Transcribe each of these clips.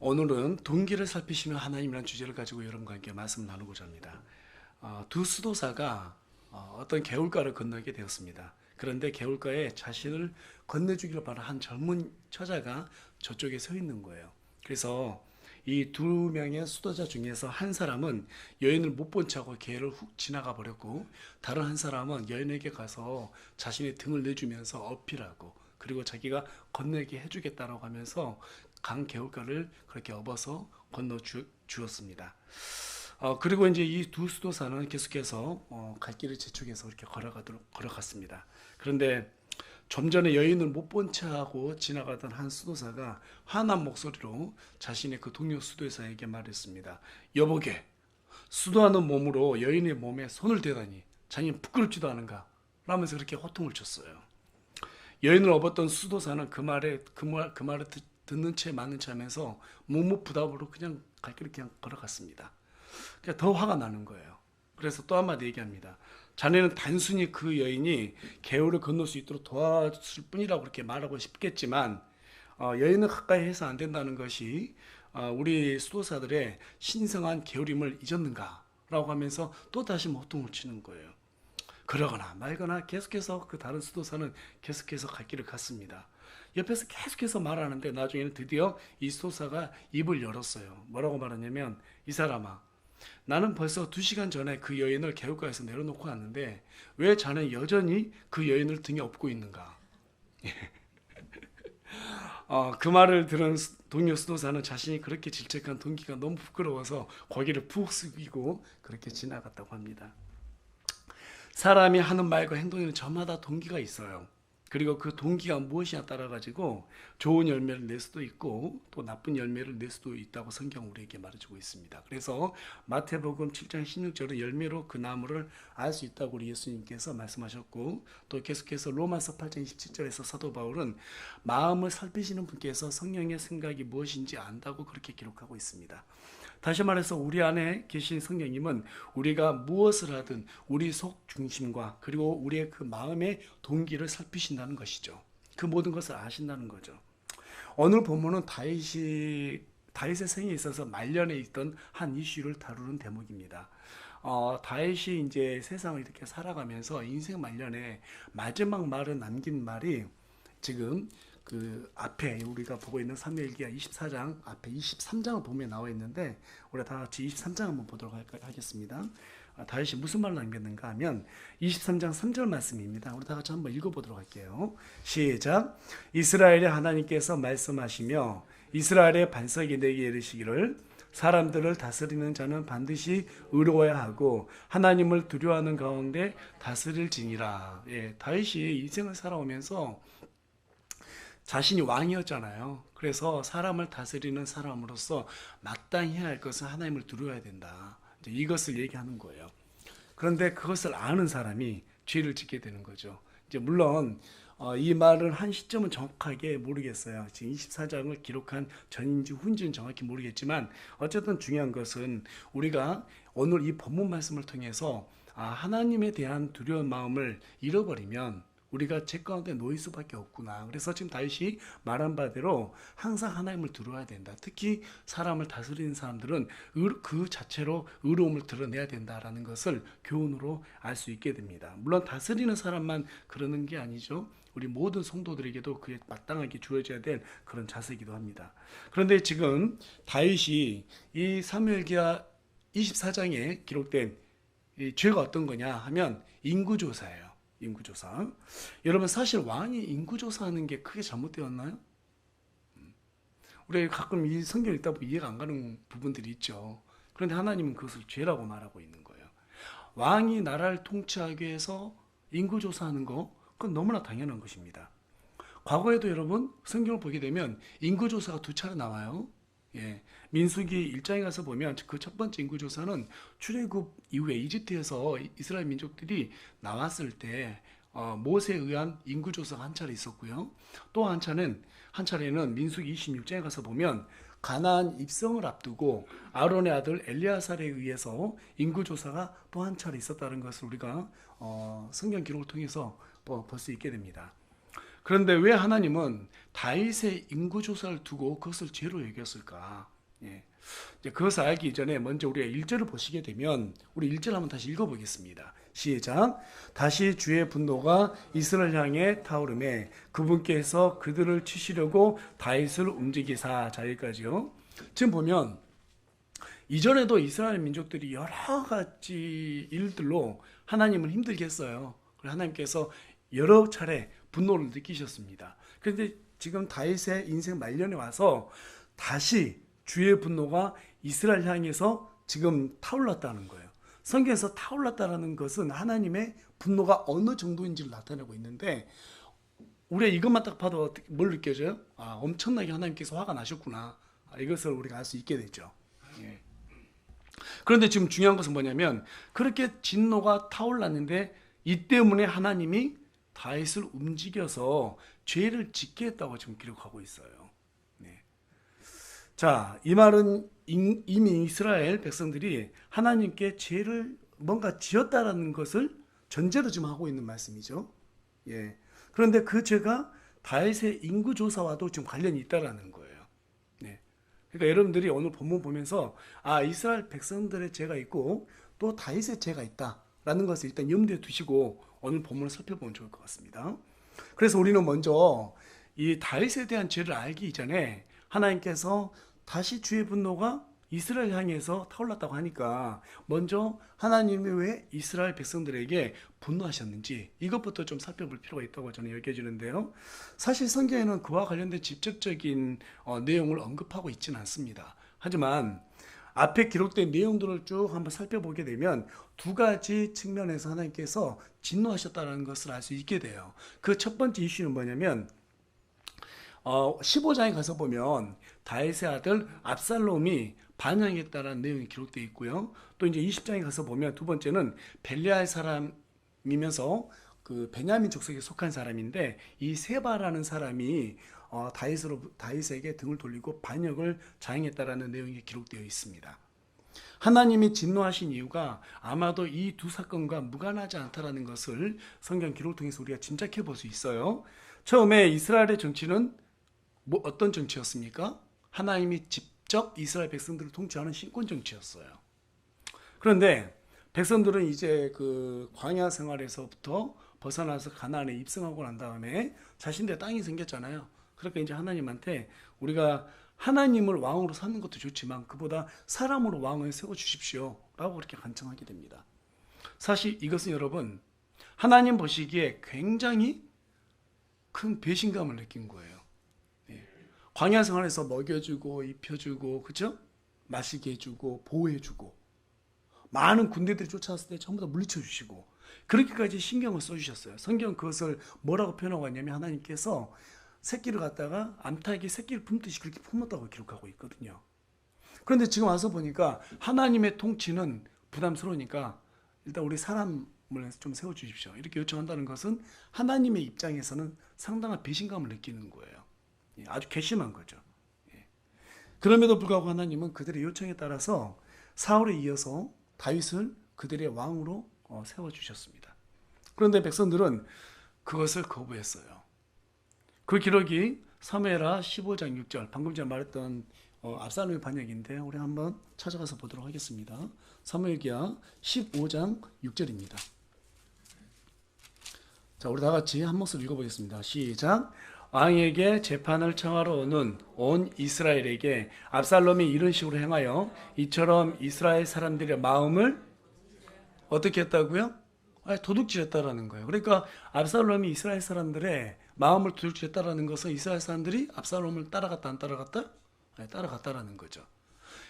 오늘은 동기를 살피시는 하나님이라는 주제를 가지고 여러분과 함께 말씀 나누고자 합니다. 두 수도사가 어떤 개울가를 건너게 되었습니다. 그런데 개울가에 자신을 건네주기를 바라는 한 젊은 처자가 저쪽에 서 있는 거예요. 그래서 이 두 명의 수도자 중에서 한 사람은 여인을 못 본 척하고 걔를 훅 지나가 버렸고, 다른 한 사람은 여인에게 가서 자신의 등을 내주면서 어필하고, 그리고 자기가 건너게 해주겠다라고 하면서 강 개울가를 그렇게 업어서 건너 주었습니다. 그리고 이제 이 두 수도사는 계속해서 갈 길을 재촉해서 이렇게 걸어갔습니다. 그런데 좀 전에 여인을 못 본 채하고 지나가던 한 수도사가 화난 목소리로 자신의 그 동료 수도사에게 말했습니다. 여보게, 수도하는 몸으로 여인의 몸에 손을 대다니 자기는 부끄럽지도 않은가? 라면서 그렇게 호통을 쳤어요. 여인을 업었던 수도사는 그 말을 듣는 채 마는 채 하면서 묵묵부답으로 그냥 갈 길을 그냥 걸어갔습니다. 그러니까 더 화가 나는 거예요. 그래서 또 한마디 얘기합니다. 자네는 단순히 그 여인이 개울을 건널 수 있도록 도와줄 뿐이라고 그렇게 말하고 싶겠지만, 여인을 가까이 해서 안 된다는 것이 우리 수도사들의 신성한 계율임을 잊었는가? 라고 하면서 또 다시 호통을 치는 거예요. 그러거나 말거나 계속해서 그 다른 수도사는 계속해서 갈 길을 갔습니다. 옆에서 계속해서 말하는데 나중에는 드디어 이 수도사가 입을 열었어요. 뭐라고 말하냐면, 이 사람아, 나는 벌써 2시간 전에 그 여인을 개울가에서 내려놓고 왔는데 왜 자네 여전히 그 여인을 등에 업고 있는가? 그 말을 들은 동료 수도사는 자신이 그렇게 질책한 동기가 너무 부끄러워서 고개를 푹 숙이고 그렇게 지나갔다고 합니다. 사람이 하는 말과 행동에는 저마다 동기가 있어요. 그리고 그 동기가 무엇이냐 따라 가지고 좋은 열매를 낼 수도 있고 또 나쁜 열매를 낼 수도 있다고 성경 우리에게 말해주고 있습니다. 그래서 마태복음 7장 16절은 열매로 그 나무를 알 수 있다고 우리 예수님께서 말씀하셨고, 또 계속해서 로마서 8장 27절에서 사도 바울은 마음을 살피시는 분께서 성령의 생각이 무엇인지 안다고 그렇게 기록하고 있습니다. 다시 말해서 우리 안에 계신 성령님은 우리가 무엇을 하든 우리 속 중심과 그리고 우리의 그 마음의 동기를 살피신다는 것이죠. 그 모든 것을 아신다는 거죠. 오늘 본문은 다윗의 생에 있어서 말년에 있던 한 이슈를 다루는 대목입니다. 다윗이 이제 세상을 이렇게 살아가면서 인생 말년에 마지막 말을 남긴 말이 지금 그 앞에 우리가 보고 있는 사무엘기하 24장 앞에 23장을 보면 나와 있는데, 우리 다 같이 23장 한번 보도록 하겠습니다. 다윗이 무슨 말을 남겼는가 하면 23장 3절 말씀입니다. 우리 다 같이 한번 읽어보도록 할게요. 시작. 이스라엘의 하나님께서 말씀하시며 이스라엘의 반석이 내게 이르시기를 사람들을 다스리는 자는 반드시 의로워야 하고 하나님을 두려워하는 가운데 다스릴지니라. 다윗이 인생을 살아오면서 자신이 왕이었잖아요. 그래서 사람을 다스리는 사람으로서 마땅히 해야 할 것은 하나님을 두려워야 된다. 이제 이것을 얘기하는 거예요. 그런데 그것을 아는 사람이 죄를 짓게 되는 거죠. 이제 물론 이 말을 한 시점은 정확하게 모르겠어요. 지금 24장을 기록한 전인지 후인지는 정확히 모르겠지만, 어쨌든 중요한 것은 우리가 오늘 이 본문 말씀을 통해서 하나님에 대한 두려운 마음을 잃어버리면 우리가 죄 가운데 놓일 수밖에 없구나. 그래서 지금 다윗이 말한 바대로 항상 하나님을 두려워야 된다. 특히 사람을 다스리는 사람들은 그 자체로 의로움을 드러내야 된다라는 것을 교훈으로 알 수 있게 됩니다. 물론 다스리는 사람만 그러는 게 아니죠. 우리 모든 성도들에게도 그에 마땅하게 주어져야 될 그런 자세이기도 합니다. 그런데 지금 다윗이 이 사무엘기하 24장에 기록된 이 죄가 어떤 거냐 하면 인구조사예요. 인구조사. 여러분, 사실 왕이 인구조사하는 게 크게 잘못되었나요? 우리 가끔 이 성경 읽다 보면 이해가 안 가는 부분들이 있죠. 그런데 하나님은 그것을 죄라고 말하고 있는 거예요. 왕이 나라를 통치하기 위해서 인구조사하는 거, 그건 너무나 당연한 것입니다. 과거에도 여러분 성경을 보게 되면 인구조사가 2차례 나와요. 민수기 1장에 가서 보면 그 첫 번째 인구조사는 출애굽 이후에 이집트에서 이스라엘 민족들이 나왔을 때 모세에 의한 인구조사가 한 차례 있었고요. 또 한 차례는 민수기 26장에 가서 보면 가나안 입성을 앞두고 아론의 아들 엘리아살에 의해서 인구조사가 또 한 차례 있었다는 것을 우리가 성경 기록을 통해서 볼 수 있게 됩니다. 그런데 왜 하나님은 다윗의 인구 조사를 두고 그것을 죄로 여겼을까? 예. 이제 그것을 알기 이전에 먼저 우리가 1절을 보시게 되면 우리 1절 한번 다시 읽어보겠습니다. 시작. 다시 주의 분노가 이스라엘 향해 타오르매 그분께서 그들을 치시려고 다윗을 움직이사. 자, 여기까지요. 지금 보면 이전에도 이스라엘 민족들이 여러 가지 일들로 하나님을 힘들게 했어요. 그래서 하나님께서 여러 차례 분노를 느끼셨습니다. 그런데 지금 다윗의 인생 말년에 와서 다시 주의 분노가 이스라엘 향해서 지금 타올랐다는 거예요. 성경에서 타올랐다는 것은 하나님의 분노가 어느 정도인지를 나타내고 있는데, 우리가 이것만 딱 봐도 뭘 느껴져요? 아, 엄청나게 하나님께서 화가 나셨구나. 이것을 우리가 알 수 있게 되죠. 예. 그런데 지금 중요한 것은 뭐냐면, 그렇게 진노가 타올랐는데 이 때문에 하나님이 다윗을 움직여서 죄를 짓게 했다고 지금 기록하고 있어요. 네. 자, 이 말은 이미 이스라엘 백성들이 하나님께 죄를 뭔가 지었다라는 것을 전제로 지금 하고 있는 말씀이죠. 예. 그런데 그 죄가 다윗의 인구 조사와도 지금 관련이 있다라는 거예요. 네. 그러니까 여러분들이 오늘 본문 보면서 아, 이스라엘 백성들의 죄가 있고 또 다윗의 죄가 있다라는 것을 일단 염두에 두시고 오늘 본문을 살펴보면 좋을 것 같습니다. 그래서 우리는 먼저 이 다윗에 대한 죄를 알기 이전에 하나님께서 다시 주의 분노가 이스라엘 향해서 타올랐다고 하니까 먼저 하나님이 왜 이스라엘 백성들에게 분노하셨는지 이것부터 좀 살펴볼 필요가 있다고 저는 여겨지는데요. 사실 성경에는 그와 관련된 직접적인 내용을 언급하고 있지는 않습니다. 하지만 앞에 기록된 내용들을 쭉 한번 살펴보게 되면 두 가지 측면에서 하나님께서 진노하셨다는 것을 알 수 있게 돼요. 그 첫 번째 이슈는 뭐냐면 15장에 가서 보면 다윗의 아들 압살롬이 반역했다라는 내용이 기록되어 있고요. 또 이제 20장에 가서 보면 두 번째는 벨리알 사람이면서 그 베냐민 족속에 속한 사람인데 이 세바라는 사람이 다윗에게 등을 돌리고 반역을 자행했다라는 내용이 기록되어 있습니다. 하나님이 진노하신 이유가 아마도 이 두 사건과 무관하지 않다라는 것을 성경 기록을 통해서 우리가 짐작해 볼 수 있어요. 처음에 이스라엘의 정치는 어떤 정치였습니까? 하나님이 직접 이스라엘 백성들을 통치하는 신권 정치였어요. 그런데 백성들은 이제 그 광야 생활에서부터 벗어나서 가나안에 입성하고 난 다음에 자신들의 땅이 생겼잖아요. 그러니까 이제 하나님한테 우리가 하나님을 왕으로 삼는 것도 좋지만 그보다 사람으로 왕을 세워 주십시오 라고 그렇게 간청하게 됩니다. 사실 이것은 여러분 하나님 보시기에 굉장히 큰 배신감을 느낀 거예요. 광야 생활에서 먹여주고 입혀주고 그죠? 마시게 해주고 보호해주고 많은 군대들이 쫓아왔을 때 전부 다 물리쳐 주시고 그렇게까지 신경을 써주셨어요. 성경 그것을 뭐라고 표현하고 있냐면 하나님께서 새끼를 갖다가 암탉이 새끼를 품듯이 그렇게 품었다고 기록하고 있거든요. 그런데 지금 와서 보니까 하나님의 통치는 부담스러우니까 일단 우리 사람을 좀 세워주십시오 이렇게 요청한다는 것은 하나님의 입장에서는 상당한 배신감을 느끼는 거예요. 아주 괘씸한 거죠. 그럼에도 불구하고 하나님은 그들의 요청에 따라서 사울에 이어서 다윗을 그들의 왕으로 세워주셨습니다. 그런데 백성들은 그것을 거부했어요. 그 기록이 사무엘하 15장 6절 방금 전에 말했던 압살롬의 반역인데 우리 한번 찾아가서 보도록 하겠습니다. 사무엘기하 15장 6절입니다. 자, 우리 다 같이 한 목소리 읽어보겠습니다. 시작. 왕에게 재판을 청하러 오는 온 이스라엘에게 압살롬이 이런 식으로 행하여 이처럼 이스라엘 사람들의 마음을 어떻게 했다고요? 도둑질했다라는 거예요. 그러니까 압살롬이 이스라엘 사람들의 마음을 도둑질했다라는 것은 이스라엘 사람들이 압살롬을 따라갔다 안 따라갔다? 따라갔다라는 거죠.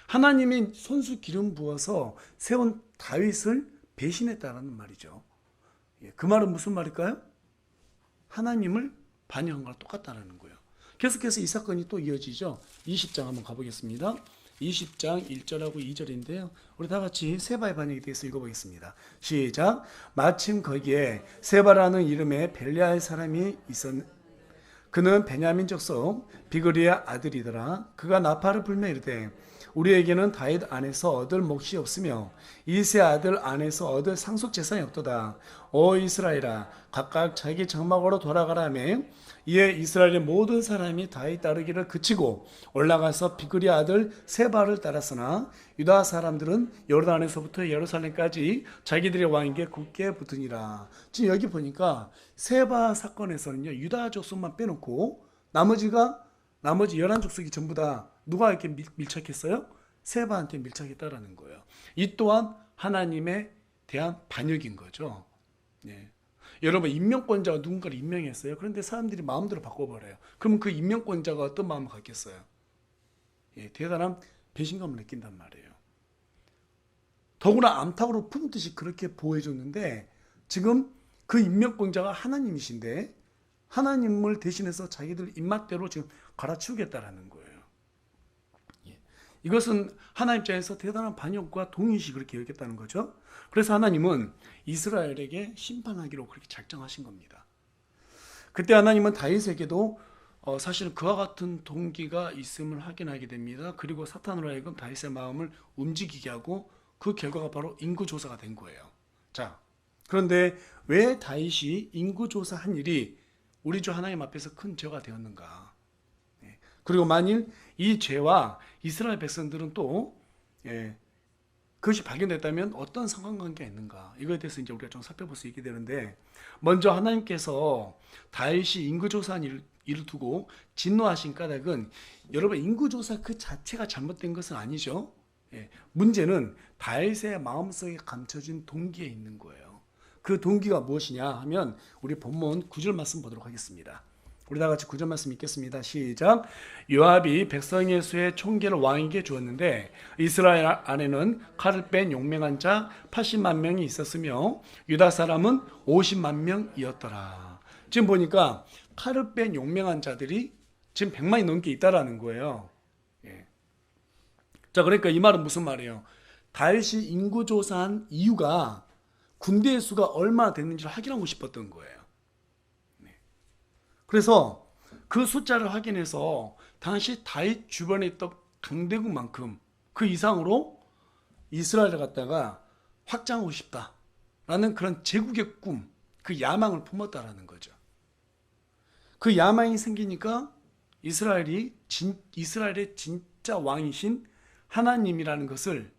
하나님이 손수 기름 부어서 세운 다윗을 배신했다라는 말이죠. 그 말은 무슨 말일까요? 하나님을 반역한 거랑 똑같다는 거예요. 계속해서 이 사건이 또 이어지죠. 20장 한번 가보겠습니다. 20장 1절하고 2절인데요. 우리 다 같이 세바의 반역에 대해서 읽어보겠습니다. 시작. 마침 거기에 세바라는 이름의 벨리알 사람이 그는 베냐민 족속 비그리의 아들이더라. 그가 나팔을 불며 이르되 우리에게는 다윗 안에서 얻을 몫이 없으며 이세 아들 안에서 얻을 상속 재산이 없도다. 오 이스라엘아 각각 자기 장막으로 돌아가라매 이에 이스라엘의 모든 사람이 다윗 따르기를 그치고 올라가서 비그리 아들 세바를 따랐으나 유다 사람들은 요르단에서부터 예루살렘까지 자기들의 왕에게 굳게 붙으니라. 지금 여기 보니까 세바 사건에서는요, 유다 족속만 빼놓고 나머지 11족속이 전부 다 누가 이렇게 밀착했어요? 세바한테 밀착했다라는 거예요. 이 또한 하나님에 대한 반역인 거죠. 예. 여러분, 임명권자가 누군가를 임명했어요. 그런데 사람들이 마음대로 바꿔버려요. 그러면 그 임명권자가 어떤 마음을 갖겠어요? 예, 대단한 배신감을 느낀단 말이에요. 더구나 암탉으로 품듯이 그렇게 보호해줬는데 지금 그 임명권자가 하나님이신데 하나님을 대신해서 자기들 입맛대로 지금 갈아치우겠다라는 거예요. 예. 이것은 하나님 입장에서 대단한 반역과 동의시 그렇게 여겼다는 거죠. 그래서 하나님은 이스라엘에게 심판하기로 그렇게 작정하신 겁니다. 그때 하나님은 다윗에게도 사실은 그와 같은 동기가 있음을 확인하게 됩니다. 그리고 사탄으로 하여금 다윗의 마음을 움직이게 하고 그 결과가 바로 인구조사가 된 거예요. 자, 그런데 왜 다윗이 인구조사한 일이 우리 주 하나님 앞에서 큰 죄가 되었는가? 그리고 만일 이 죄와 이스라엘 백성들은 또 그것이 발견됐다면 어떤 상관관계가 있는가? 이거에 대해서 이제 우리가 좀 살펴볼 수 있게 되는데, 먼저 하나님께서 다윗이 인구조사한 일을 두고 진노하신 까닭은 여러분 인구조사 그 자체가 잘못된 것은 아니죠. 문제는 다윗의 마음속에 감춰진 동기에 있는 거예요. 그 동기가 무엇이냐 하면 우리 본문 9절 말씀 보도록 하겠습니다. 우리 다 같이 9절 말씀 읽겠습니다. 시작. 요압이 백성의 수의 총계를 왕에게 주었는데 이스라엘 안에는 칼을 뺀 용맹한 자 80만 명이 있었으며 유다 사람은 50만 명이었더라. 지금 보니까 칼을 뺀 용맹한 자들이 지금 100만이 넘게 있다라는 거예요. 자, 그러니까 이 말은 무슨 말이에요? 다윗이 인구조사한 이유가 군대의 수가 얼마나 됐는지를 확인하고 싶었던 거예요. 그래서 그 숫자를 확인해서 당시 다윗 주변에 있던 강대국만큼 그 이상으로 이스라엘을 갖다가 확장하고 싶다라는 그런 제국의 꿈, 그 야망을 품었다라는 거죠. 그 야망이 생기니까 이스라엘의 진짜 왕이신 하나님이라는 것을,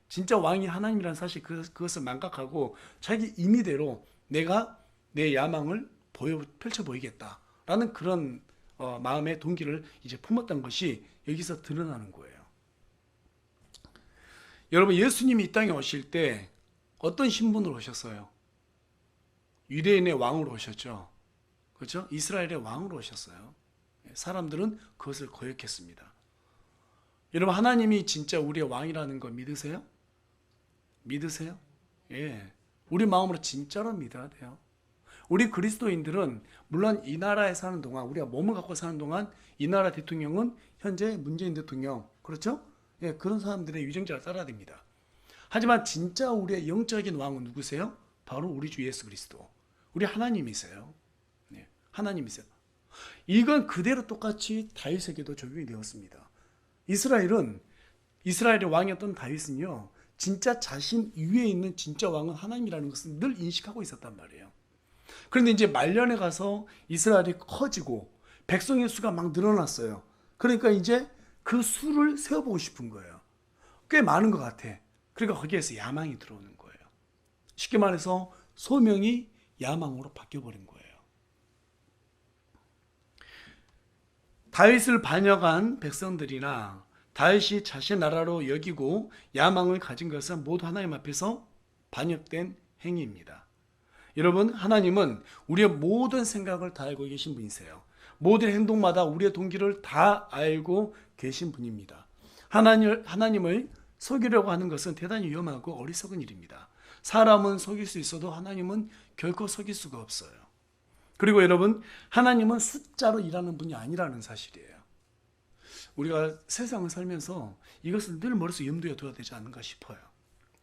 진짜 왕이 하나님이라는 사실 그것을 망각하고 자기 임의대로 내가 내 야망을 펼쳐 보이겠다라는 그런 마음의 동기를 이제 품었던 것이 여기서 드러나는 거예요. 여러분, 예수님이 이 땅에 오실 때 어떤 신분으로 오셨어요? 유대인의 왕으로 오셨죠. 그렇죠? 이스라엘의 왕으로 오셨어요. 사람들은 그것을 거역했습니다. 여러분, 하나님이 진짜 우리의 왕이라는 거 믿으세요? 믿으세요? 예. 우리 마음으로 진짜로 믿어야 돼요. 우리 그리스도인들은 물론 이 나라에 사는 동안, 우리가 몸을 갖고 사는 동안 이 나라 대통령은 현재 문재인 대통령, 그렇죠? 예, 그런 사람들의 위정자를 따라야 됩니다. 하지만 진짜 우리의 영적인 왕은 누구세요? 바로 우리 주 예수 그리스도. 우리 하나님이세요. 네, 하나님이세요. 이건 그대로 똑같이 다윗에게도 적용이 되었습니다. 이스라엘의 왕이었던 다윗은요, 진짜 자신 위에 있는 진짜 왕은 하나님이라는 것을 늘 인식하고 있었단 말이에요. 그런데 이제 말년에 가서 이스라엘이 커지고 백성의 수가 막 늘어났어요. 그러니까 이제 그 수를 세어보고 싶은 거예요. 꽤 많은 것 같아. 그러니까 거기에서 야망이 들어오는 거예요. 쉽게 말해서 소명이 야망으로 바뀌어버린 거예요. 다윗을 반역한 백성들이나 다윗이 자신의 나라로 여기고 야망을 가진 것은 모두 하나님 앞에서 반역된 행위입니다. 여러분, 하나님은 우리의 모든 생각을 다 알고 계신 분이세요. 모든 행동마다 우리의 동기를 다 알고 계신 분입니다. 하나님을 속이려고 하는 것은 대단히 위험하고 어리석은 일입니다. 사람은 속일 수 있어도 하나님은 결코 속일 수가 없어요. 그리고 여러분, 하나님은 숫자로 일하는 분이 아니라는 사실이에요. 우리가 세상을 살면서 이것을 늘 머릿속에 염두에 둬야 되지 않는가 싶어요.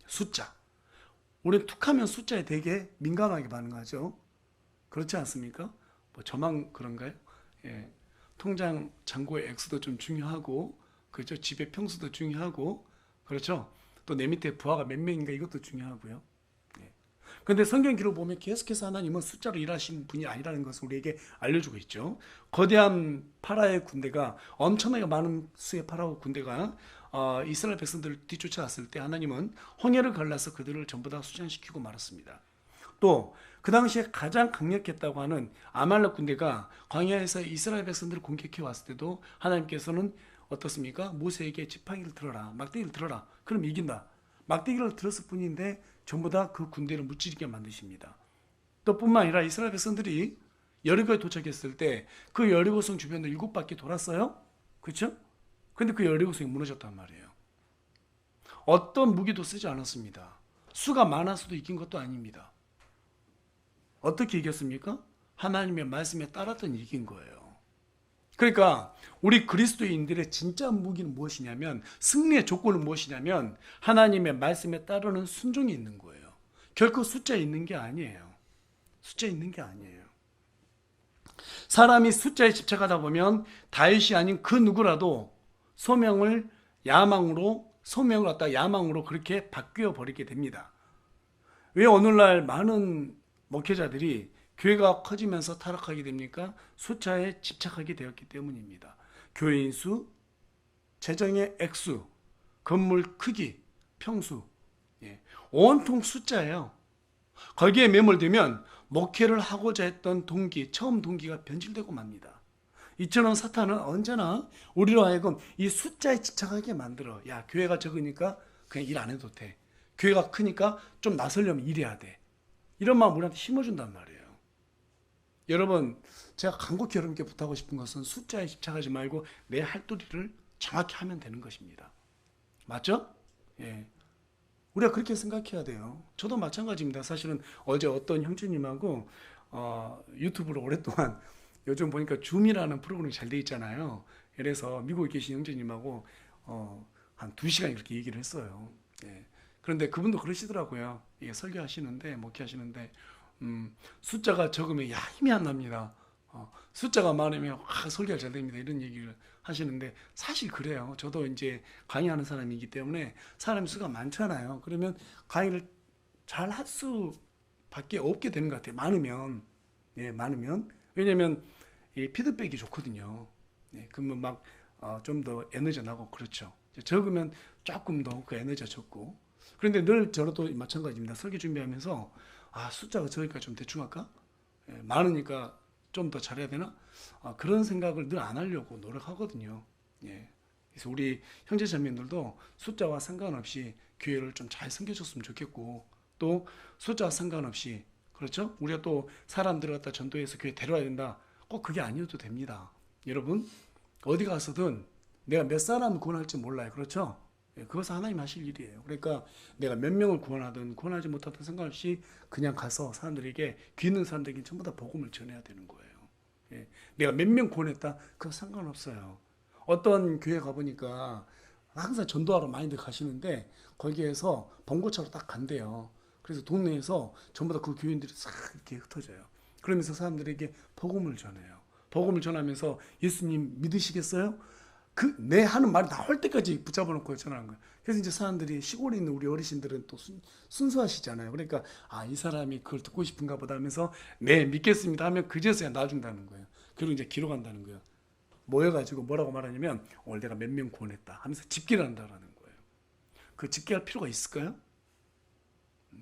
숫자. 우리는 툭하면 숫자에 되게 민감하게 반응하죠. 그렇지 않습니까? 뭐 저만 그런가요? 예. 통장 잔고의 액수도 좀 중요하고, 그렇죠? 집의 평수도 중요하고, 그렇죠? 또 내 밑에 부하가 몇 명인가 이것도 중요하고요. 예. 근데 성경 기록 보면 계속해서 하나님은 숫자로 일하신 분이 아니라는 것을 우리에게 알려주고 있죠. 거대한 파라의 군대가, 엄청나게 많은 수의 파라오 군대가 이스라엘 백성들을 뒤쫓아왔을 때 하나님은 홍해를 갈라서 그들을 전부 다 수장시키고 말았습니다. 또 그 당시에 가장 강력했다고 하는 아말렉 군대가 광야에서 이스라엘 백성들을 공격해 왔을 때도 하나님께서는 어떻습니까? 모세에게 지팡이를 들어라, 막대기를 들어라, 그럼 이긴다. 막대기를 들었을 뿐인데 전부 다 그 군대를 무찌르게 만드십니다. 또 뿐만 아니라 이스라엘 백성들이 여리고에 도착했을 때 그 여리고성 주변을 7바퀴 돌았어요. 그렇죠? 근데 그 여리고성이 무너졌단 말이에요. 어떤 무기도 쓰지 않았습니다. 수가 많아서도 이긴 것도 아닙니다. 어떻게 이겼습니까? 하나님의 말씀에 따랐더니 이긴 거예요. 그러니까 우리 그리스도인들의 진짜 무기는 무엇이냐면, 승리의 조건은 무엇이냐면 하나님의 말씀에 따르는 순종이 있는 거예요. 결코 숫자에 있는 게 아니에요. 숫자에 있는 게 아니에요. 사람이 숫자에 집착하다 보면 다윗이 아닌 그 누구라도 소명을 갖다 야망으로 그렇게 바뀌어 버리게 됩니다. 왜 오늘날 많은 목회자들이 교회가 커지면서 타락하게 됩니까? 숫자에 집착하게 되었기 때문입니다. 교회인 수, 재정의 액수, 건물 크기, 평수, 온통 숫자예요. 거기에 매몰되면 목회를 하고자 했던 처음 동기가 변질되고 맙니다. 이처럼 사탄은 언제나 우리로 하여금 이 숫자에 집착하게 만들어. 야, 교회가 적으니까 그냥 일 안 해도 돼. 교회가 크니까 좀 나서려면 일해야 돼. 이런 마음 우리한테 심어준단 말이에요. 여러분, 제가 간곡히 여러분께 부탁하고 싶은 것은 숫자에 집착하지 말고 내 할 도리를 정확히 하면 되는 것입니다. 맞죠? 예. 우리가 그렇게 생각해야 돼요. 저도 마찬가지입니다. 사실은 어제 어떤 형제님하고 유튜브로 오랫동안, 요즘 보니까 줌이라는 프로그램이 잘 돼 있잖아요. 그래서 미국에 계신 형제님하고 한 2시간 이렇게 얘기를 했어요. 예. 그런데 그분도 그러시더라고요. 예, 설교하시는데, 목회하시는데 숫자가 적으면 힘이 안 납니다. 숫자가 많으면 설교가 잘 됩니다. 이런 얘기를 하시는데 사실 그래요. 저도 이제 강의하는 사람이기 때문에 사람 수가 많잖아요. 그러면 강의를 잘 할 수밖에 없게 되는 것 같아요. 많으면. 왜냐면 이 피드백이 좋거든요. 그러면 막 좀 더 에너지 나고 그렇죠. 적으면 조금 더 그 에너지가 적고. 그런데 늘 저도 마찬가지입니다. 설교 준비하면서 숫자가 적으니까 좀 대충 할까? 많으니까 좀 더 잘해야 되나? 그런 생각을 늘 안 하려고 노력하거든요. 그래서 우리 형제자매들도 숫자와 상관없이 교회를 좀 잘 섬겨줬으면 좋겠고, 또 숫자와 상관없이, 그렇죠? 우리가 또 사람들을 갖다 전도해서 교회 데려와야 된다. 꼭 그게 아니어도 됩니다. 여러분, 어디 가서든 내가 몇 사람을 구원할지 몰라요. 그렇죠? 그것은 하나님 하실 일이에요. 그러니까 내가 몇 명을 구원하든 구원하지 못하든 상관없이 그냥 가서 사람들에게, 귀 있는 사람들에게 전부 다 복음을 전해야 되는 거예요. 내가 몇 명 구원했다? 그거 상관없어요. 어떤 교회 가보니까 항상 전도하러 많이들 가시는데 거기에서 번거차로 딱 간대요. 그래서 동네에서 전부 다 그 교인들이 싹 이렇게 흩어져요. 그러면서 사람들에게 복음을 전해요. 복음을 전하면서 예수님 믿으시겠어요? 내 하는 말이 나올 때까지 붙잡아 놓고 전하는 거예요. 그래서 이제 사람들이, 시골에 있는 우리 어르신들은 또 순수하시잖아요. 그러니까 이 사람이 그걸 듣고 싶은가 보다 하면서 네, 믿겠습니다 하면 그제서야 놔준다는 거예요. 그리고 이제 기록한다는 거예요. 모여가지고 뭐라고 말하냐면 오늘 내가 몇 명 구원했다 하면서 집계를 한다는 거예요. 그 집계할 필요가 있을까요?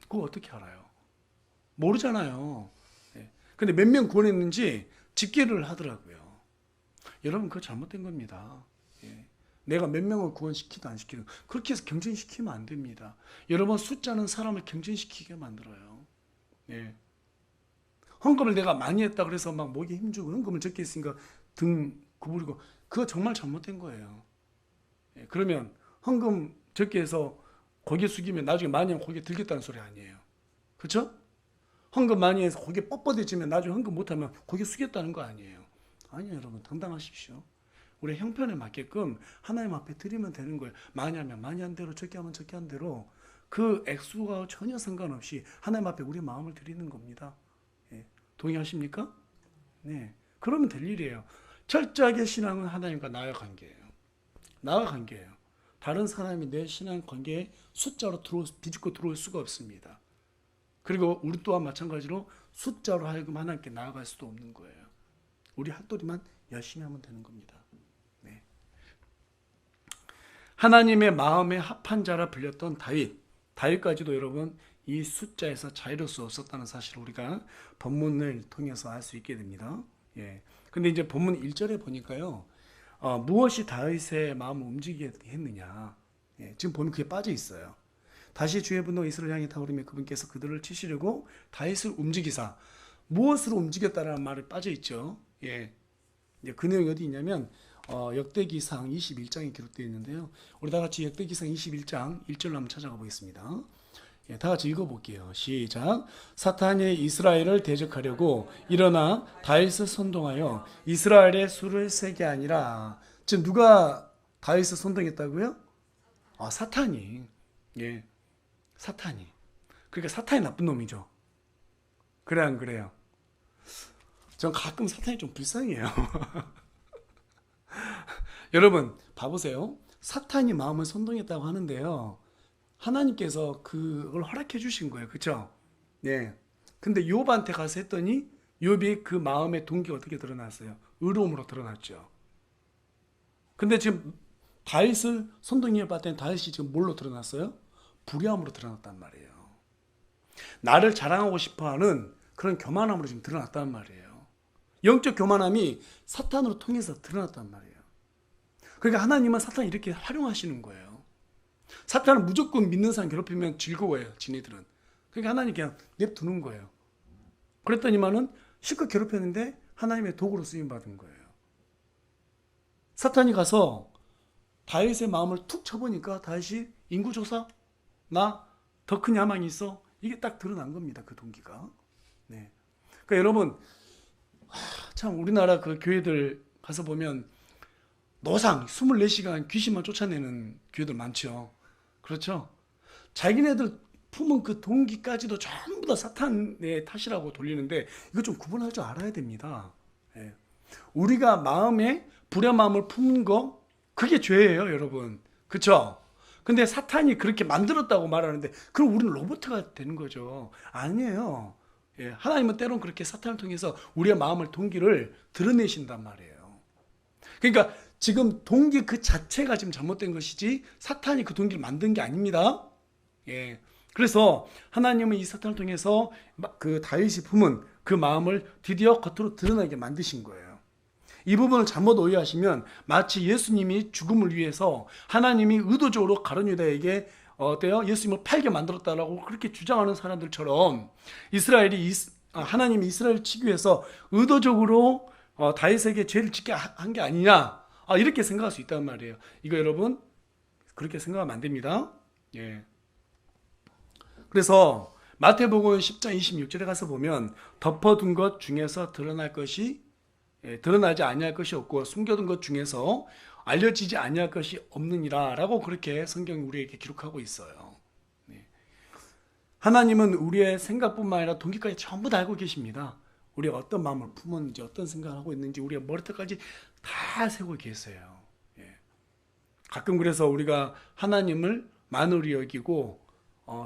그거 어떻게 알아요? 모르잖아요. 근데 몇 명 구원했는지 집계를 하더라고요. 여러분, 그거 잘못된 겁니다. 내가 몇 명을 구원시키든 안 시키든 그렇게 해서 경쟁시키면 안 됩니다. 여러분, 숫자는 사람을 경쟁시키게 만들어요. 헌금을 내가 많이 했다 그래서 막 목에 힘주고 헌금을 적게 했으니까 등 구부리고, 그거 정말 잘못된 거예요. 그러면 헌금 적게 해서 고개 숙이면 나중에 많이 하면 고개 들겠다는 소리 아니에요. 그렇죠? 헌금 많이 해서 고개 뻣뻣해지면 나중에 헌금 못하면 고개 숙였다는 거 아니에요. 아니요, 여러분, 당당하십시오. 우리 형편에 맞게끔 하나님 앞에 드리면 되는 거예요. 많이 하면 많이 한 대로, 적게 하면 적게 한 대로, 그 액수가 전혀 상관없이 하나님 앞에 우리 마음을 드리는 겁니다. 동의하십니까? 네, 그러면 될 일이에요. 철저하게 신앙은 하나님과 나의 관계예요. 나와 관계예요. 다른 사람이 내 신앙 관계에 숫자로 비집고 들어올 수가 없습니다. 그리고 우리 또한 마찬가지로 숫자로 하여금 하나님께 나아갈 수도 없는 거예요. 우리 핫도리만 열심히 하면 되는 겁니다. 네. 하나님의 마음에 합한 자라 불렸던 다윗까지도 여러분 이 숫자에서 자유로울 수 없었다는 사실을 우리가 본문을 통해서 알 수 있게 됩니다. 예. 근데 이제 본문 1절에 보니까요. 무엇이 다윗의 마음을 움직이게 했느냐. 예. 지금 보면 그게 빠져 있어요. 다시 주의 분노가 이스라엘 향해 타오르며 그분께서 그들을 치시려고 다윗을 움직이사. 무엇으로 움직였다라는 말이 빠져 있죠. 예. 그 내용이 어디 있냐면 역대기상 21장에 기록되어 있는데요. 우리 다 같이 역대기상 21장 1절로 한번 찾아가 보겠습니다. 예, 다 같이 읽어볼게요. 시작. 사탄이 이스라엘을 대적하려고 일어나 다윗을 선동하여 이스라엘의 수를 세게 아니라. 지금 누가 다윗을 선동했다고요? 사탄이. 예, 사탄이. 그러니까 사탄이 나쁜 놈이죠. 그래 안 그래요? 전 가끔 사탄이 좀 불쌍해요. 여러분 봐보세요. 사탄이 마음을 선동했다고 하는데요. 하나님께서 그걸 허락해 주신 거예요. 그렇죠? 네. 근데 욥한테 가서 했더니 욥이 그 마음의 동기가 어떻게 드러났어요? 의로움으로 드러났죠. 근데 지금 다윗을 선동해 봤더니 다윗이 지금 뭘로 드러났어요? 불의함으로 드러났단 말이에요. 나를 자랑하고 싶어하는 그런 교만함으로 지금 드러났단 말이에요. 영적 교만함이 사탄으로 통해서 드러났단 말이에요. 그러니까 하나님은 사탄을 이렇게 활용하시는 거예요. 사탄은 무조건 믿는 사람 괴롭히면 즐거워요. 지네들은. 그러니까 하나님 그냥 냅두는 거예요. 그랬더니만은 실컷 괴롭혔는데 하나님의 도구로 쓰임받은 거예요. 사탄이 가서 다윗의 마음을 툭 쳐보니까 다윗이 인구조사? 나 더 큰 야망이 있어? 이게 딱 드러난 겁니다. 그 동기가. 네. 그러니까 여러분 참 우리나라 그 교회들 가서 보면 노상 24시간 귀신만 쫓아내는 교회들 많죠. 그렇죠? 자기네들 품은 그 동기까지도 전부 다 사탄의 탓이라고 돌리는데 이거 좀 구분할 줄 알아야 됩니다. 예. 우리가 마음에 불의 마음을 품는 거 그게 죄예요, 여러분. 그렇죠? 근데 사탄이 그렇게 만들었다고 말하는데 그럼 우리는 로봇가 되는 거죠. 아니에요. 예. 하나님은 때론 그렇게 사탄을 통해서 우리의 마음을 동기를 드러내신단 말이에요. 그러니까 지금 동기 그 자체가 지금 잘못된 것이지 사탄이 그 동기를 만든 게 아닙니다. 예. 그래서 하나님은 이 사탄을 통해서 그 다윗이 품은 그 마음을 드디어 겉으로 드러나게 만드신 거예요. 이 부분을 잘못 오해하시면 마치 예수님이 죽음을 위해서 하나님이 의도적으로 가룟 유다에게 어때요? 예수님을 팔게 만들었다라고 그렇게 주장하는 사람들처럼 하나님이 이스라엘을 치기 위해서 의도적으로 다윗에게 죄를 짓게 한 게 아니냐, 이렇게 생각할 수 있단 말이에요. 이거 여러분 그렇게 생각하면 안 됩니다. 예. 그래서 마태복음 10장 26절에 가서 보면 덮어둔 것 중에서 드러날 것이 드러나지 아니할 것이 없고 숨겨둔 것 중에서 알려지지 아니할 것이 없느니라 라고 그렇게 성경이 우리에게 기록하고 있어요. 네. 하나님은 우리의 생각뿐만 아니라 동기까지 전부 다 알고 계십니다. 우리가 어떤 마음을 품었는지 어떤 생각을 하고 있는지 우리가 머리털까지 다 세고 계세요. 예. 가끔 그래서 우리가 하나님을 만으로 여기고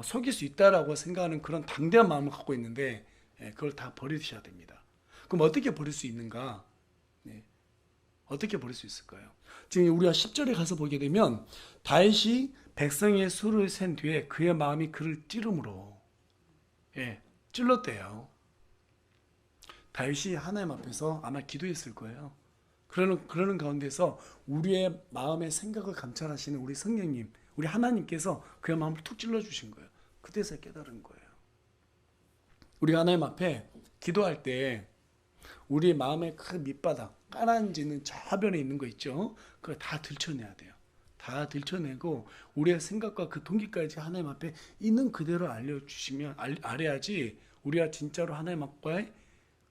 속일 수 있다라고 생각하는 그런 당대한 마음을 갖고 있는데 그걸 다 버리셔야 됩니다. 그럼 어떻게 버릴 수 있는가? 네. 어떻게 버릴 수 있을까요? 지금 우리가 10절에 가서 보게 되면 다윗이 백성의 수를 센 뒤에 그의 마음이 그를 찌름으로 찔렀대요. 다윗이 하나님 앞에서 아마 기도했을 거예요. 그러는 가운데서 우리의 마음의 생각을 감찰하시는 우리 성령님, 우리 하나님께서 그의 마음을 툭 찔러주신 거예요. 그때서 깨달은 거예요. 우리가 하나님 앞에 기도할 때 우리의 마음의 큰 밑바닥, 까란지는 좌변에 있는 거 있죠? 그걸 다 들춰내야 돼요. 다 들춰내고 우리의 생각과 그 동기까지 하나님 앞에 있는 그대로 알려주시면 알아야지 우리가 진짜로 하나님 앞과의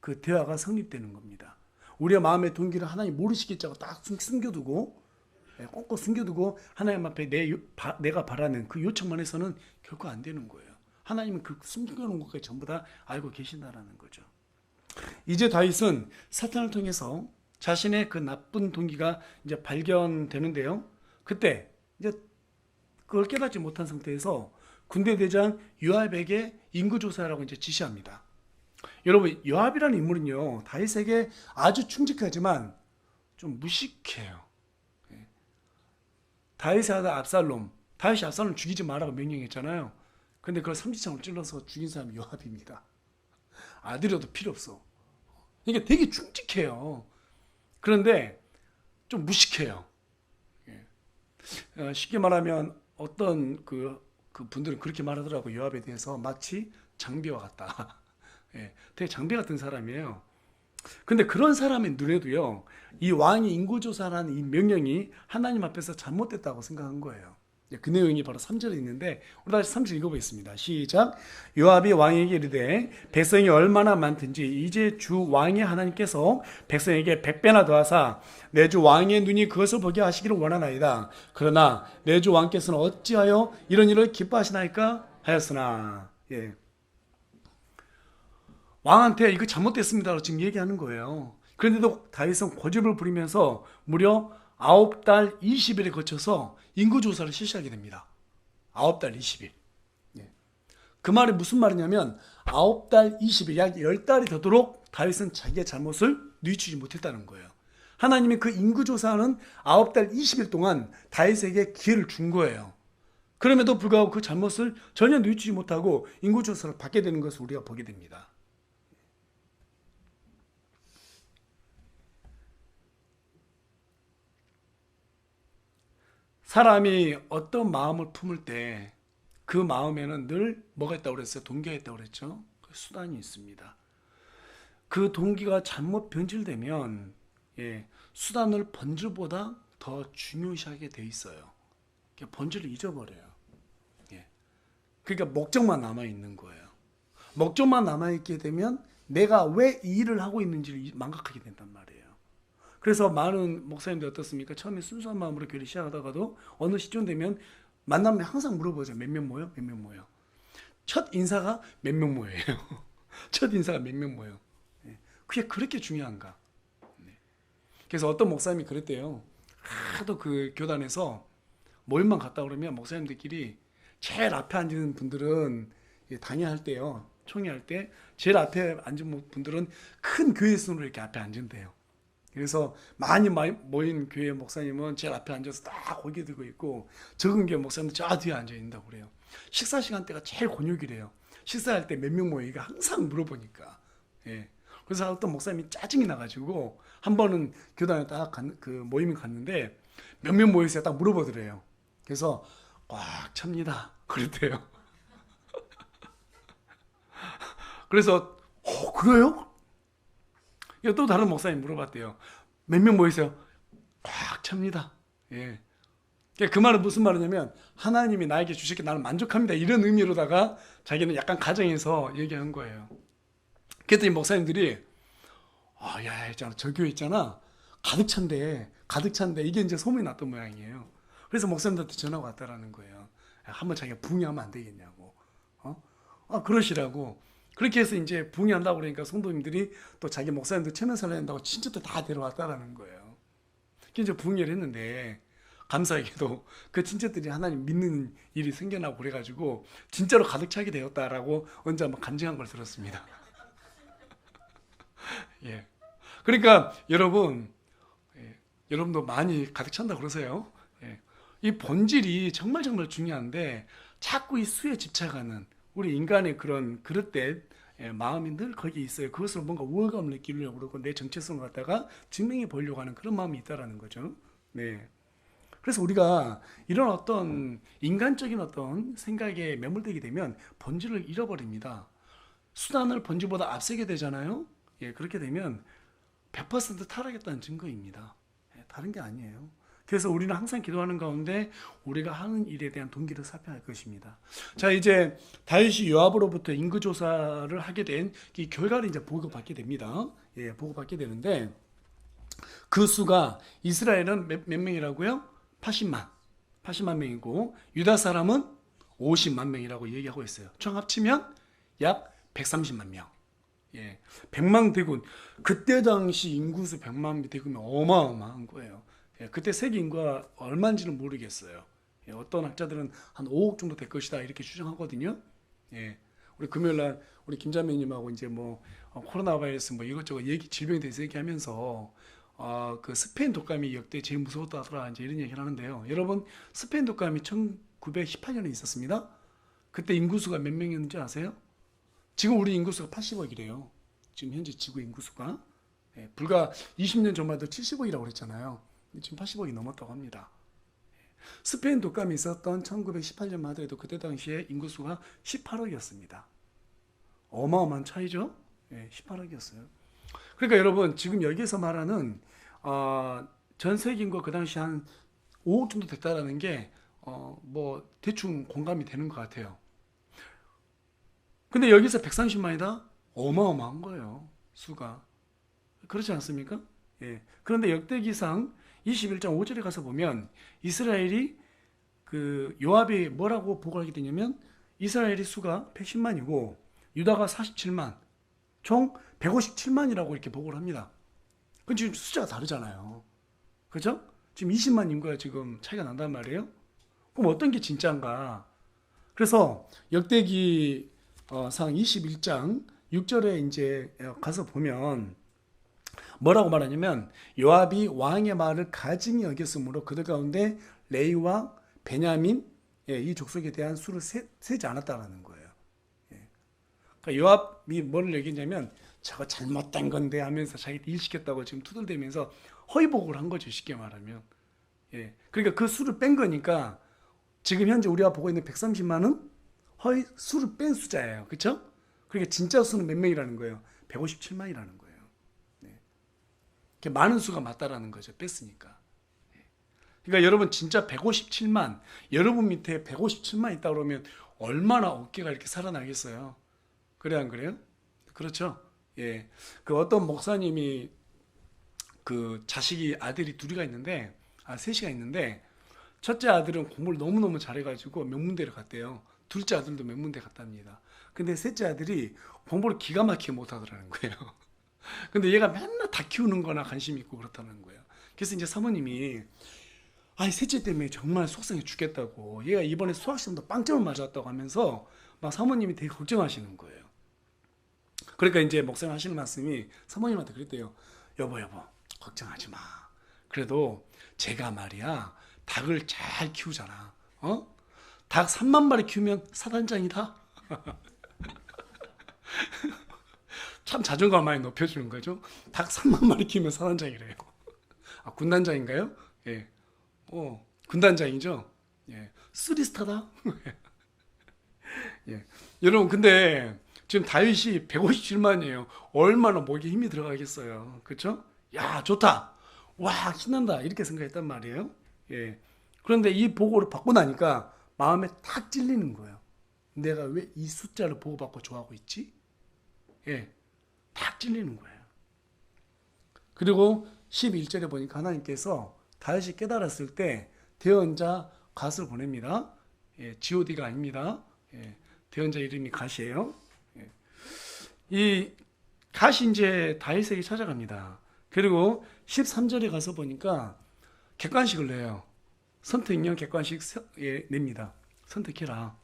그 대화가 성립되는 겁니다. 우리의 마음의 동기를 하나님 모르시겠자고 딱 숨겨두고 꽁꽁 숨겨두고 하나님 앞에 내가 바라는 그 요청만 해서는 결코 안 되는 거예요. 하나님은 그 숨겨놓은 것까지 전부 다 알고 계신다라는 거죠. 이제 다윗은 사탄을 통해서 자신의 그 나쁜 동기가 이제 발견되는데요. 그때 이제 그걸 깨닫지 못한 상태에서 군대 대장 요압에게 인구 조사라고 이제 지시합니다. 여러분, 요압이라는 인물은요, 다윗에게 아주 충직하지만 좀 무식해요. 다윗의 아들 압살롬, 다윗이 압살롬 죽이지 말라고 명령했잖아요. 근데 그걸 삼지창으로 찔러서 죽인 사람이 요압입니다. 아들이라도 필요 없어. 이게 되게 충직해요. 그런데 좀 무식해요. 쉽게 말하면 어떤 그 분들은 그렇게 말하더라고요. 요압에 대해서 마치 장비와 같다. 되게 장비 같은 사람이에요. 근데 그런 사람의 눈에도요, 이 왕이 인구조사라는 이 명령이 하나님 앞에서 잘못됐다고 생각한 거예요. 그 내용이 바로 3절에 있는데, 우리 다시 3절 읽어보겠습니다. 시작. 요압이 왕에게 이르되 백성이 얼마나 많든지 이제 주 왕의 하나님께서 백성에게 100배나 더하사 내 주 왕의 눈이 그것을 보게 하시기를 원하나이다. 그러나 내 주 왕께서는 어찌하여 이런 일을 기뻐하시나이까 하였으나. 왕한테 이거 잘못됐습니다라고 지금 얘기하는 거예요. 그런데도 다윗은 고집을 부리면서 무려 9달 20일에 거쳐서 인구조사를 실시하게 됩니다. 9달 20일. 그 말이 무슨 말이냐면 9달 20일, 약 10달이 되도록 다윗은 자기의 잘못을 뉘우치지 못했다는 거예요. 하나님이 그 인구조사는 9달 20일 동안 다윗에게 기회를 준 거예요. 그럼에도 불구하고 그 잘못을 전혀 뉘우치지 못하고 인구조사를 받게 되는 것을 우리가 보게 됩니다. 사람이 어떤 마음을 품을 때 그 마음에는 늘 뭐가 있다고 그랬어요? 동기가 있다고 그랬죠? 그 수단이 있습니다. 그 동기가 잘못 변질되면 수단을 본질보다 더 중요시하게 돼 있어요. 본질을 잊어버려요. 그러니까 목적만 남아있는 거예요. 목적만 남아있게 되면 내가 왜 이 일을 하고 있는지를 망각하게 된단 말이에요. 그래서 많은 목사님들 어떻습니까? 처음에 순수한 마음으로 교회를 시작하다가도 어느 시점 되면 만나면 항상 물어보죠. 몇 명 모여? 몇 명 모여? 첫 인사가 몇 명 모여요. 첫 인사가 몇 명 모여. 그게 그렇게 중요한가? 그래서 어떤 목사님이 그랬대요. 하도 그 교단에서 모임만 갔다 그러면 목사님들끼리 제일 앞에 앉은 분들은 당회할 때요. 총회할 때 제일 앞에 앉은 분들은 큰 교회 순으로 이렇게 앞에 앉은대요. 그래서 많이 모인 교회 목사님은 제일 앞에 앉아서 딱 고개 들고 있고, 적은 교회 목사님은 저 뒤에 앉아 있다고 그래요. 식사 시간대가 제일 곤욕이래요. 식사할 때 몇 명 모이가 항상 물어보니까. 그래서 어떤 목사님이 짜증이 나가지고 한 번은 교단에 딱 그 모임이 갔는데 몇 명 모이세요? 딱 물어보더래요. 그래서 꽉 찹니다. 그랬대요. 그래서 그래요? 또 다른 목사님 물어봤대요. 몇 명 모이세요? 꽉 찹니다. 그 말은 무슨 말이냐면 하나님이 나에게 주셨기에 나는 만족합니다. 이런 의미로다가 자기는 약간 가정에서 얘기한 거예요. 그랬더니 목사님들이 야, 있잖아. 저 교회 있잖아. 가득 찬데 이게 이제 소문이 났던 모양이에요. 그래서 목사님들한테 전화가 왔다라는 거예요. 한번 자기가 붕괴하면 안 되겠냐고. 그러시라고. 그렇게 해서 이제 붕괴한다고 그러니까 성도님들이 또 자기 목사님들 체면 살려낸다고 친척들 다 데려왔다라는 거예요. 이제 붕괴를 했는데 감사하게도 그 친척들이 하나님 믿는 일이 생겨나고 그래가지고 진짜로 가득 차게 되었다라고 언제 한번 간증한 걸 들었습니다. 그러니까 여러분도 많이 가득 찬다 그러세요. 이 본질이 정말 중요한데 자꾸 이 수에 집착하는 우리 인간의 그런 그릇된 마음이 늘 거기에 있어요. 그것으로 뭔가 우월감을 느끼려고 그러고 내 정체성을 갖다가 증명해 보려고 하는 그런 마음이 있다라는 거죠. 그래서 우리가 이런 어떤 인간적인 어떤 생각에 매몰되게 되면 본질을 잃어버립니다. 수단을 본질보다 앞세게 되잖아요. 그렇게 되면 100% 타락했다는 증거입니다. 다른 게 아니에요. 그래서 우리는 항상 기도하는 가운데 우리가 하는 일에 대한 동기를 살펴야 할 것입니다. 자, 이제 다윗이 요압으로부터 인구 조사를 하게 된 이 결과를 이제 보고받게 됩니다. 보고받게 되는데 그 수가 이스라엘은 몇 명이라고요? 80만 명이고 유다 사람은 50만 명이라고 얘기하고 있어요. 총 합치면 약 130만 명. 100만 대군. 그때 당시 인구수 100만 대군이 어마어마한 거예요. 그때 세계 인구가 얼마인지는 모르겠어요. 예, 어떤 학자들은 한 5억 정도 될 것이다 이렇게 추정하거든요. 예, 우리 금요일 날 우리 김자매님하고 이제 뭐 코로나 바이러스 뭐 이것저것 얘기 질병에 대해서 얘기하면서 그 스페인 독감이 역대 제일 무서웠다더라 이제 이런 얘기를 하는데요. 여러분 스페인 독감이 1918년에 있었습니다. 그때 인구수가 몇 명이었는지 아세요? 지금 우리 인구수가 80억이래요. 지금 현재 지구 인구수가 예, 불과 20년 전만 해도 70억이라고 그랬잖아요. 지금 80억이 넘었다고 합니다. 스페인 독감이 있었던 1918년만 하더라도 그때 당시에 인구수가 18억이었습니다. 어마어마한 차이죠? 예, 18억이었어요. 그러니까 여러분 지금 여기에서 말하는 전 세계 인구가 그 당시 한 5억 정도 됐다라는 게 뭐 대충 공감이 되는 것 같아요. 근데 여기서 130만이다? 어마어마한 거예요. 수가. 그렇지 않습니까? 예. 그런데 역대기상 21장 5절에 가서 보면 이스라엘이 그 요압이 뭐라고 보고를 하게 되냐면 이스라엘의 수가 110만이고 유다가 47만 총 157만이라고 이렇게 보고를 합니다. 그건 지금 숫자가 다르잖아요. 그죠? 지금 20만 인구가 지금 차이가 난단 말이에요. 그럼 어떤 게 진짜인가? 그래서 역대기 상 21장 6절에 이제 가서 보면 뭐라고 말하냐면 요압이 왕의 말을 가증히 여겼으므로 그들 가운데 레위와 베냐민 이 족속에 대한 수를 세지 않았다라는 거예요. 그러니까 요압이 뭐를 얘기했냐면 저거 잘못된 건데 하면서 자기 일 시켰다고 지금 투덜대면서 허위복을 한 거죠. 쉽게 말하면. 예. 그러니까 그 수를 뺀 거니까 지금 현재 우리가 보고 있는 130만은 허위 수를 뺀 숫자예요. 그렇죠? 그러니까 진짜 수는 몇 명이라는 거예요? 157만이라는 거예요. 네. 많은 수가 맞다라는 거죠. 뺐으니까. 그러니까 여러분 진짜 157만, 여러분 밑에 157만 있다 그러면 얼마나 어깨가 이렇게 살아나겠어요? 그래 안 그래요? 그렇죠? 예. 그 어떤 목사님이 그 자식이 아들이 둘이가 있는데 셋이가 있는데 첫째 아들은 공부를 너무너무 잘해가지고 명문대를 갔대요. 둘째 아들도 명문대 갔답니다. 근데 셋째 아들이 공부를 기가 막히게 못하더라는 거예요. 근데 얘가 맨날 다 키우는 거나 관심 있고 그렇다는 거예요. 그래서 이제 사모님이 셋째 때문에 정말 속상해 죽겠다고 얘가 이번에 수학시험도 빵점을 맞았다고 하면서 막 사모님이 되게 걱정하시는 거예요. 그러니까 이제 목사님 하시는 말씀이 사모님한테 그랬대요. 여보 걱정하지 마. 그래도 제가 말이야 닭을 잘 키우잖아. 닭 3만 마리 키우면 사단장이다. 참 자존감 많이 높여주는 거죠. 닭 3만 마리 키우면 사단장이래요. 군단장인가요? 예. 군단장이죠. 예. 3스타다. 예. 여러분 근데 지금 다윗이 157만이에요. 얼마나 목에 힘이 들어가겠어요. 그렇죠? 야 좋다. 와 신난다. 이렇게 생각했단 말이에요. 예. 그런데 이 보고를 받고 나니까 마음에 탁 찔리는 거예요. 내가 왜 이 숫자를 보고받고 좋아하고 있지? 예. 탁 찔리는 거예요. 그리고 11절에 보니까 하나님께서 다윗이 깨달았을 때 대언자 갓을 보냅니다. 예, god가 아닙니다. 예, 대언자 이름이 갓이에요. 예. 이 갓이 이제 다윗에게 찾아갑니다. 그리고 13절에 가서 보니까 객관식을 내요. 선택형 객관식 냅니다. 선택해라.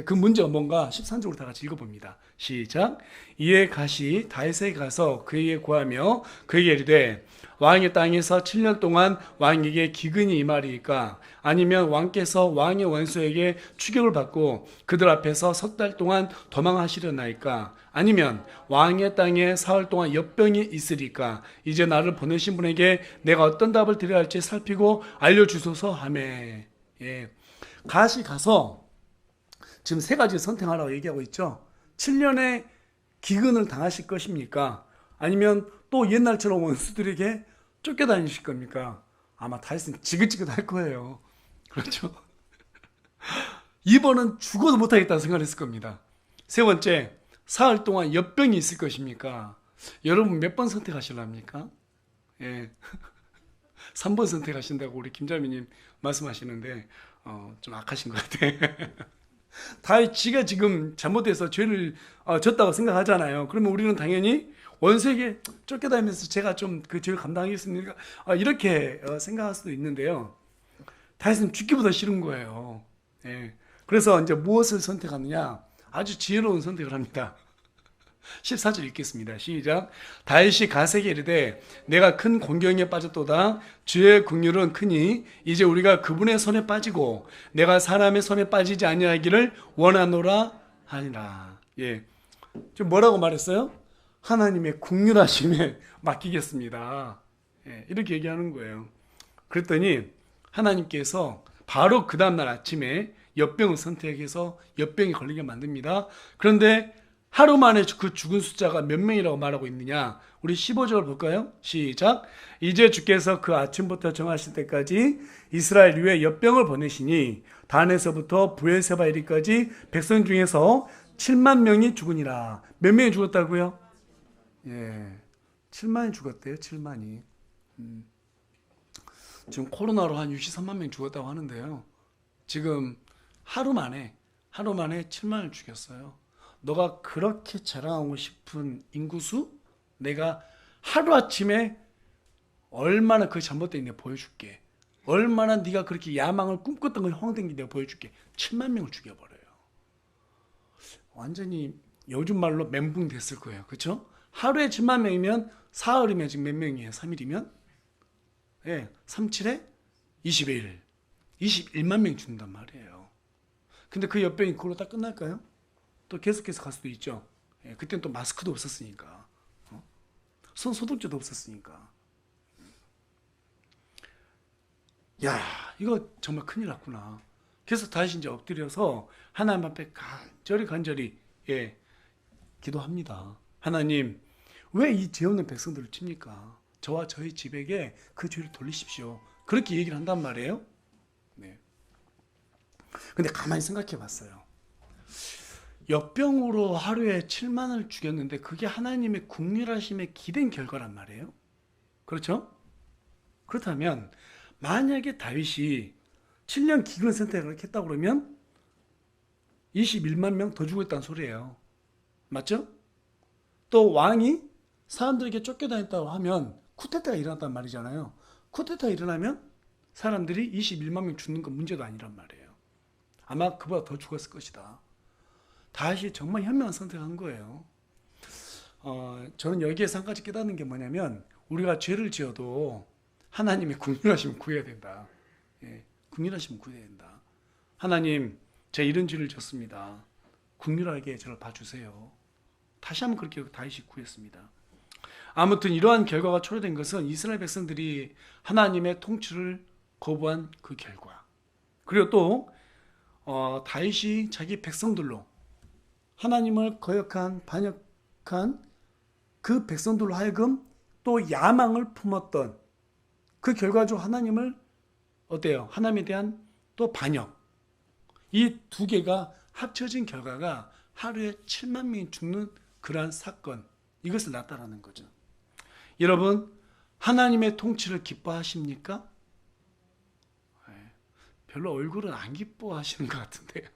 그 문제가 뭔가 13절로 다 같이 읽어봅니다. 시작. 이에 갓이 다윗에게 가서 그에게 구하며 그에게 이르되 왕의 땅에서 7년 동안 왕에게 기근이 임하리이까 아니면 왕께서 왕의 원수에게 추격을 받고 그들 앞에서 석 달 동안 도망하시려나이까 아니면 왕의 땅에 사흘 동안 역병이 있으리까 이제 나를 보내신 분에게 내가 어떤 답을 드려야 할지 살피고 알려주소서 하매. 예. 갓이 가서 지금 세 가지 선택하라고 얘기하고 있죠. 7년의 기근을 당하실 것입니까? 아니면 또 옛날처럼 원수들에게 쫓겨다니실 겁니까? 아마 다윗은 지긋지긋할 거예요. 그렇죠? 2번은 죽어도 못하겠다는 생각을 했을 겁니다. 세 번째, 사흘 동안 역병이 있을 것입니까? 여러분 몇 번 선택하실랍니까? 예. 3번 선택하신다고 우리 김자미님 말씀하시는데 좀 악하신 것 같아요. 다윗 지가 지금 잘못해서 죄를 졌다고 생각하잖아요. 그러면 우리는 당연히 원수에게 쫓겨다니면서 제가 좀 그 죄를 감당하겠습니까? 이렇게 생각할 수도 있는데요. 다윗은 죽기보다 싫은 거예요. 예. 그래서 이제 무엇을 선택하느냐? 아주 지혜로운 선택을 합니다. 14절 읽겠습니다. 시작. 다윗이 갓에게 이르되 내가 큰 공경에 빠졌도다. 주의 긍휼은 크니 이제 우리가 그분의 손에 빠지고 내가 사람의 손에 빠지지 아니하기를 원하노라 하니라. 예. 지금 뭐라고 말했어요? 하나님의 긍휼하심에 맡기겠습니다. 예. 이렇게 얘기하는 거예요. 그랬더니 하나님께서 바로 그 다음날 아침에 엿병을 선택해서 엿병이 걸리게 만듭니다. 그런데 하루 만에 그 죽은 숫자가 몇 명이라고 말하고 있느냐? 우리 15절 볼까요? 시작. 이제 주께서 그 아침부터 정하실 때까지 이스라엘 위에 엿병을 보내시니 단에서부터 브엘세바 이리까지 백성 중에서 7만 명이 죽으니라. 몇 명이 죽었다고요? 예, 7만이 죽었대요. 7만이. 지금 코로나로 한 63만 명 죽었다고 하는데요. 지금 하루 만에 7만을 죽였어요. 너가 그렇게 자랑하고 싶은 인구수? 내가 하루아침에 얼마나 그게 잘못된 내가 보여줄게. 얼마나 네가 그렇게 야망을 꿈꿨던 걸 헛된 게 내가 보여줄게. 7만 명을 죽여버려요. 완전히 요즘 말로 멘붕 됐을 거예요. 그렇죠? 하루에 7만 명이면 사흘이면 지금 몇 명이에요? 3일이면? 예, 3, 7에 21. 21만 명이 죽는단 말이에요. 근데 그 엿병이 그걸로 딱 끝날까요? 또 계속해서 갈 수도 있죠. 예, 그때는 또 마스크도 없었으니까. 손 소독제도 없었으니까. 야, 이거 정말 큰일 났구나. 그래서 다시 이제 엎드려서 하나님 앞에 간절히 예, 기도합니다. 하나님, 왜 이 죄 없는 백성들을 칩니까? 저와 저희 집에게 그 죄를 돌리십시오. 그렇게 얘기를 한단 말이에요. 네. 근데 가만히 생각해 봤어요. 엿병으로 하루에 7만을 죽였는데 그게 하나님의 긍휼하심에 기댄 결과란 말이에요. 그렇죠? 그렇다면 만약에 다윗이 7년 기근 선택을 했다고 그러면 21만 명 더 죽었다는 소리예요. 맞죠? 또 왕이 사람들에게 쫓겨다녔다고 하면 쿠데타가 일어났단 말이잖아요. 쿠데타가 일어나면 사람들이 21만 명 죽는 건 문제도 아니란 말이에요. 아마 그보다 더 죽었을 것이다. 다윗이 정말 현명한 선택한 거예요. 저는 여기에서 한 가지 깨닫는 게 뭐냐면 우리가 죄를 지어도 하나님의 긍휼하심을 구해야 된다. 예, 긍휼하심을 구해야 된다. 하나님, 제가 이런 죄를 졌습니다. 긍휼하게 저를 봐주세요. 다시 한번 그렇게 다윗이 구했습니다. 아무튼 이러한 결과가 초래된 것은 이스라엘 백성들이 하나님의 통치를 거부한 그 결과. 그리고 또 다윗이 자기 백성들로 하나님을 거역한 반역한 그 백성들로 하여금 또 야망을 품었던 그 결과적으로 하나님을 어때요? 하나님에 대한 또 반역. 이 두 개가 합쳐진 결과가 하루에 7만 명이 죽는 그러한 사건. 이것을 나타나는 거죠. 여러분, 하나님의 통치를 기뻐하십니까? 별로 얼굴은 안 기뻐하시는 것 같은데요.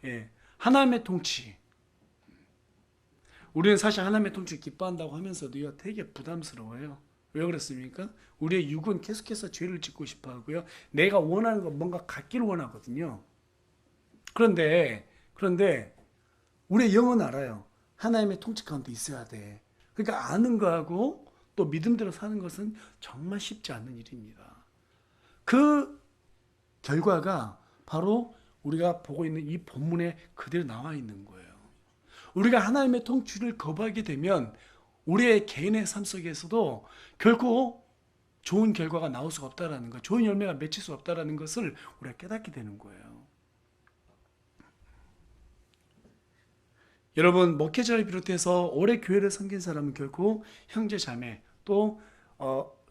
예, 하나님의 통치. 우리는 사실 하나님의 통치를 기뻐한다고 하면서도요, 되게 부담스러워요. 왜 그렇습니까? 우리의 육은 계속해서 죄를 짓고 싶어 하고요. 내가 원하는 건 뭔가 갖기를 원하거든요. 그런데 우리의 영은 알아요. 하나님의 통치 가운데 있어야 돼. 그러니까 아는 거하고 또 믿음대로 사는 것은 정말 쉽지 않은 일입니다. 그 결과가 바로 우리가 보고 있는 이 본문에 그대로 나와 있는 거예요. 우리가 하나님의 통치를 거부하게 되면 우리의 개인의 삶 속에서도 결코 좋은 결과가 나올 수가 없다라는 것, 좋은 열매가 맺힐 수 없다라는 것을 우리가 깨닫게 되는 거예요. 여러분, 목회자를 비롯해서 오래 교회를 섬긴 사람은 결코 형제 자매 또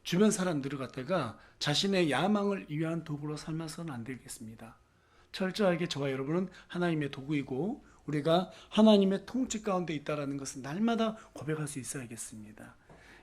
주변 사람들을 갖다가 자신의 야망을 위한 도구로 삼아서는 안 되겠습니다. 철저하게 저와 여러분은 하나님의 도구이고 우리가 하나님의 통치 가운데 있다는 것을 날마다 고백할 수 있어야겠습니다.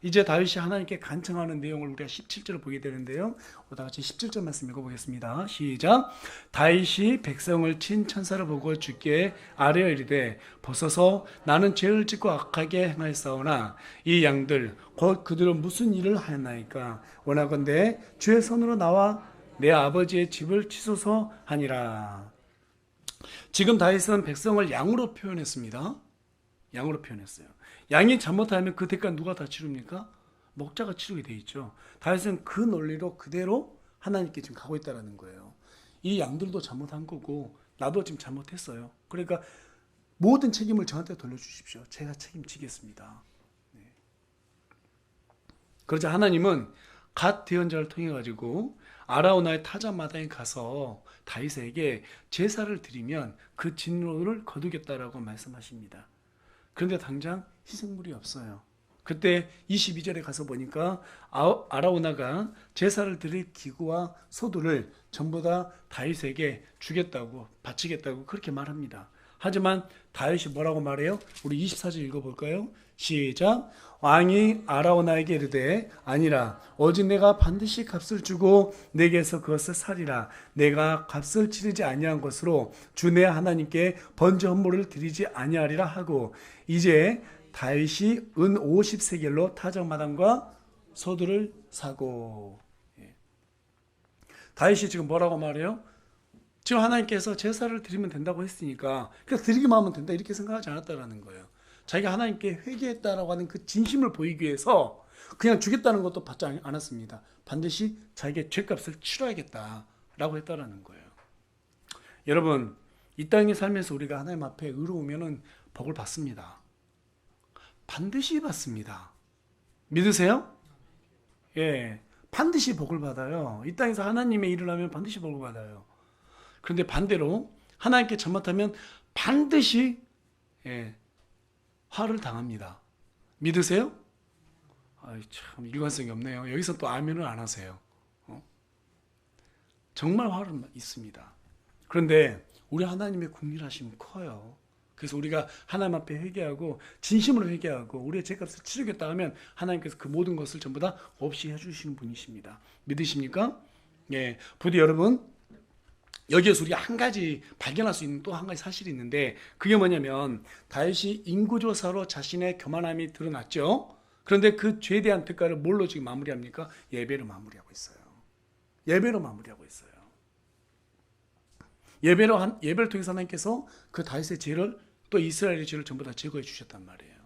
이제 다윗이 하나님께 간청하는 내용을 우리가 17절을 보게 되는데요. 다 같이 17절 말씀 읽어보겠습니다. 시작. 다윗이 백성을 친 천사를 보고 주께 아뢰어 이르되 보소서 나는 죄를 짓고 악하게 행하였사오나 이 양들 곧 그들은 무슨 일을 하였나이까 원하건대 주의 손으로 나와 내 아버지의 집을 치소서 하니라. 지금 다윗은 백성을 양으로 표현했습니다. 양으로 표현했어요. 양이 잘못하면 그 대가 누가 다 치릅니까? 목자가 치르게 돼 있죠. 다윗은 그 논리로 그대로 하나님께 지금 가고 있다는 거예요. 이 양들도 잘못한 거고 나도 지금 잘못했어요. 그러니까 모든 책임을 저한테 돌려주십시오. 제가 책임지겠습니다. 네. 그러자 하나님은 갓 대언자를 통해 가지고 아라우나의 타작마당에 가서 다윗에게 제사를 드리면 그 진노를 거두겠다라고 말씀하십니다. 그런데 당장 희생물이 없어요. 그때 22절에 가서 보니까 아라우나가 제사를 드릴 기구와 소들을 전부 다 다윗에게 주겠다고 바치겠다고 그렇게 말합니다. 하지만 다윗이 뭐라고 말해요? 우리 24절 읽어볼까요? 시작. 왕이 아라우나에게 이르되 아니라 오직 내가 반드시 값을 주고 내게서 그것을 살리라. 내가 값을 치르지 아니한 것으로 주 내 하나님께 번제 헌물을 드리지 아니하리라 하고 이제 다윗이 은 50세겔로 타작마당과 소들을 사고. 다윗이 지금 뭐라고 말해요? 지금 하나님께서 제사를 드리면 된다고 했으니까 그냥 드리기만 하면 된다 이렇게 생각하지 않았다라는 거예요. 자기가 하나님께 회개했다라고 하는 그 진심을 보이기 위해서 그냥 주겠다는 것도 받지 않았습니다. 반드시 자기의 죄값을 치러야겠다라고 했다라는 거예요. 여러분, 이 땅에 살면서 우리가 하나님 앞에 의로우면은 복을 받습니다. 반드시 받습니다. 믿으세요? 예, 반드시 복을 받아요. 이 땅에서 하나님의 일을 하면 반드시 복을 받아요. 그런데 반대로 하나님께 잘못하면 반드시 화를 당합니다. 믿으세요? 참 일관성이 없네요. 여기서 또 아멘을 안 하세요. 정말 화를 있습니다. 그런데 우리 하나님의 긍휼하심은 커요. 그래서 우리가 하나님 앞에 회개하고 진심으로 회개하고 우리의 죄값을 치르겠다 하면 하나님께서 그 모든 것을 전부 다 없이 해주시는 분이십니다. 믿으십니까? 예, 부디 여러분 여기에서 우리가 한 가지 발견할 수 있는 또 한 가지 사실이 있는데 그게 뭐냐면 다윗이 인구조사로 자신의 교만함이 드러났죠. 그런데 그 죄에 대한 대가를 뭘로 지금 마무리합니까? 예배로 마무리하고 있어요. 예배로 마무리하고 있어요. 예배를 통해서 하나님께서 그 다윗의 죄를 또 이스라엘의 죄를 전부 다 제거해 주셨단 말이에요.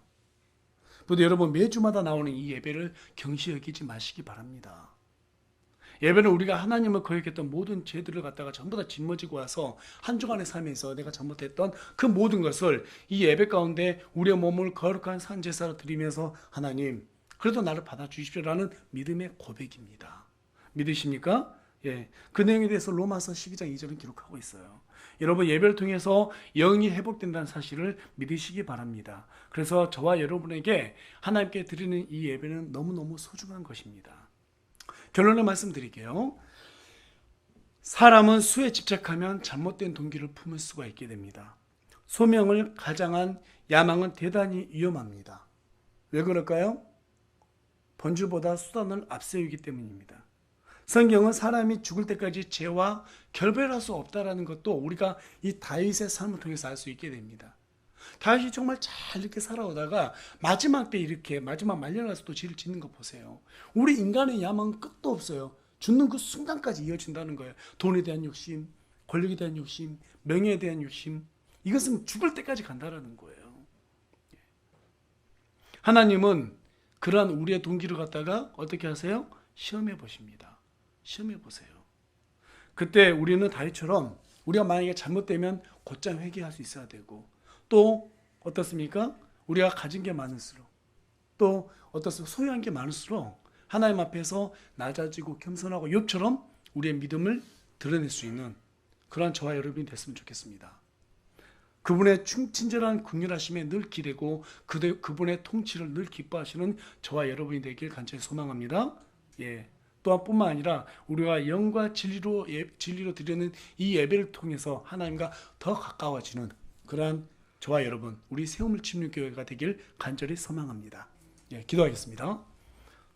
그런데 여러분 매주마다 나오는 이 예배를 경시 여기지 마시기 바랍니다. 예배는 우리가 하나님을 거역했던 모든 죄들을 갖다가 전부 다 짊어지고 와서 한 주간의 삶에서 내가 잘못했던 그 모든 것을 이 예배 가운데 우리의 몸을 거룩한 산제사로 드리면서 하나님 그래도 나를 받아주십시오라는 믿음의 고백입니다. 믿으십니까? 예, 그 내용에 대해서 로마서 12장 2절은 기록하고 있어요. 여러분 예배를 통해서 영이 회복된다는 사실을 믿으시기 바랍니다. 그래서 저와 여러분에게 하나님께 드리는 이 예배는 너무너무 소중한 것입니다. 결론을 말씀드릴게요. 사람은 수에 집착하면 잘못된 동기를 품을 수가 있게 됩니다. 소명을 가장한 야망은 대단히 위험합니다. 왜 그럴까요? 본주보다 수단을 앞세우기 때문입니다. 성경은 사람이 죽을 때까지 죄와 결별할 수 없다라는 것도 우리가 이 다윗의 삶을 통해서 알 수 있게 됩니다. 다윗이 정말 잘 이렇게 살아오다가 마지막 때 이렇게 마지막 말년에서 또 죄를 짓는 거 보세요. 우리 인간의 야망은 끝도 없어요. 죽는 그 순간까지 이어진다는 거예요. 돈에 대한 욕심, 권력에 대한 욕심, 명예에 대한 욕심, 이것은 죽을 때까지 간다라는 거예요. 하나님은 그러한 우리의 동기를 갖다가 어떻게 하세요? 시험해 보십니다. 시험해 보세요. 그때 우리는 다윗처럼 우리가 만약에 잘못되면 곧장 회개할 수 있어야 되고 또 어떻습니까? 우리가 가진 게 많을수록 또 어떻습니까? 소유한 게 많을수록 하나님 앞에서 낮아지고 겸손하고 욥처럼 우리의 믿음을 드러낼 수 있는 그러한 저와 여러분이 됐으면 좋겠습니다. 그분의 친절한 긍휼하심에 늘 기대고 그분의 통치를 늘 기뻐하시는 저와 여러분이 되길 간절히 소망합니다. 예. 또한 뿐만 아니라 우리가 영과 진리로 드리는 이 예배를 통해서 하나님과 더 가까워지는 그러한 저와 여러분 우리 새우물 침륜교회가 되길 간절히 소망합니다. 예, 기도하겠습니다.